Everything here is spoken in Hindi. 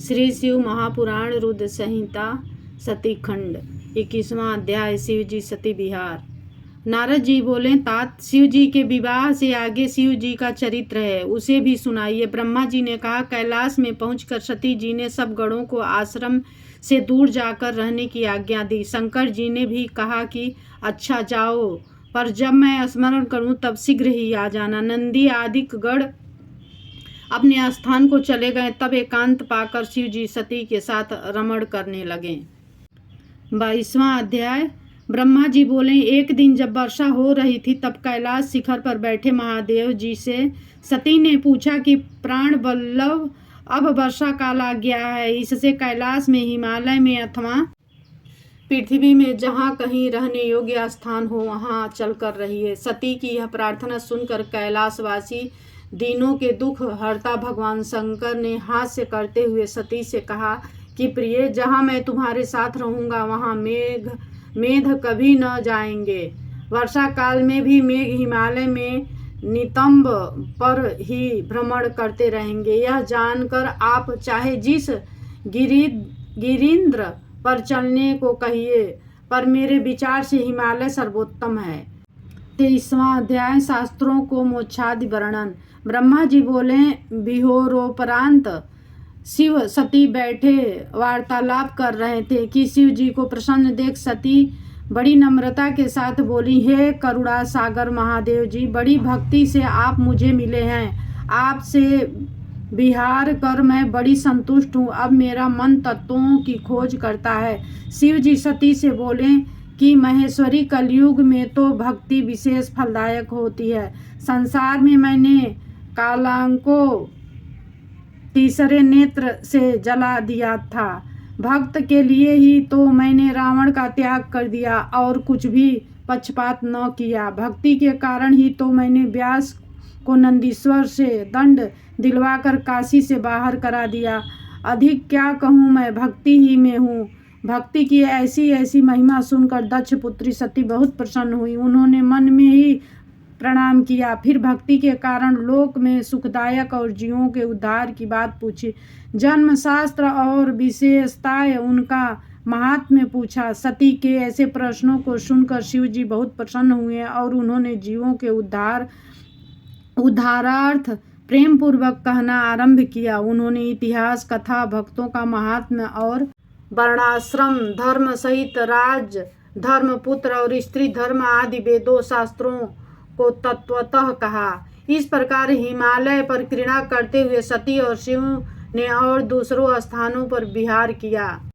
श्री शिव महापुराण रुद्र संहिता सती खंड 21वां अध्याय शिव जी सती विहार। नारद जी बोले, तात शिव जी के विवाह से आगे शिव जी का चरित्र है, उसे भी सुनाइए। ब्रह्मा जी ने कहा, कैलाश में पहुंचकर सती जी ने सब गणों को आश्रम से दूर जाकर रहने की आज्ञा दी। शंकर जी ने भी कहा कि अच्छा जाओ, पर जब मैं स्मरण करूं तब शीघ्र ही आ जाना। नंदी आदि गण अपने स्थान को चले गए। तब एकांत पाकर शिव जी सती के साथ रमण करने लगे। 22वां अध्याय। ब्रह्मा जी बोले, एक दिन जब वर्षा हो रही थी तब कैलाश शिखर पर बैठे महादेव जी से सती ने पूछा कि प्राण वल्लभ, अब वर्षा काल आ गया है, इससे कैलाश में, हिमालय में अथवा पृथ्वी में जहाँ कहीं रहने योग्य स्थान हो वहाँ चल कर रहिए। सती की यह प्रार्थना सुनकर कैलाशवासी दीनों के दुख हरता भगवान शंकर ने हास्य करते हुए सती से कहा कि प्रिय, जहाँ मैं तुम्हारे साथ रहूँगा वहाँ मेघ कभी न जाएंगे। वर्षा काल में भी मेघ हिमालय में नितंब पर ही भ्रमण करते रहेंगे। यह जानकर आप चाहे जिस गिरिंद्र पर चलने को कहिए, पर मेरे विचार से हिमालय सर्वोत्तम है। 23वां अध्याय। शास्त्रों को मोक्षादि वर्णन। ब्रह्मा जी बोले, विहोरोपरांत शिव सती बैठे वार्तालाप कर रहे थे कि शिव जी को प्रसन्न देख सती बड़ी नम्रता के साथ बोली, हे करुणा सागर महादेव जी, बड़ी भक्ति से आप मुझे मिले हैं। आपसे विहार कर मैं बड़ी संतुष्ट हूँ। अब मेरा मन तत्वों की खोज करता है। शिव जी सती से बोले कि महेश्वरी, कलयुग में तो भक्ति विशेष फलदायक होती है। संसार में मैंने कालांग को तीसरे नेत्र से जला दिया था। भक्त के लिए ही तो मैंने रावण का त्याग कर दिया और कुछ भी पक्षपात न किया। भक्ति के कारण ही तो मैंने व्यास को नंदीश्वर से दंड दिलवाकर काशी से बाहर करा दिया। अधिक क्या कहूँ, मैं भक्ति ही में हूँ। भक्ति की ऐसी ऐसी महिमा सुनकर दक्ष पुत्री सती बहुत प्रसन्न हुई। उन्होंने मन में ही प्रणाम किया। फिर भक्ति के कारण लोक में सुखदायक और जीवों के उद्धार की बात पूछी। जन्म, शास्त्र और विशेषताएं उनका महात्म्य पूछा। सती के ऐसे प्रश्नों को सुनकर शिव जी बहुत प्रसन्न हुए और उन्होंने जीवों के उद्धारार्थ प्रेम पूर्वक कहना आरंभ किया। उन्होंने इतिहास, कथा, भक्तों का महात्म्य और वर्णाश्रम धर्म सहित राज धर्म, पुत्र और स्त्री धर्म आदि वेदों शास्त्रों को तत्वतः कहा। इस प्रकार हिमालय पर क्रीड़ा करते हुए सती और शिव ने और दूसरों स्थानों पर विहार किया।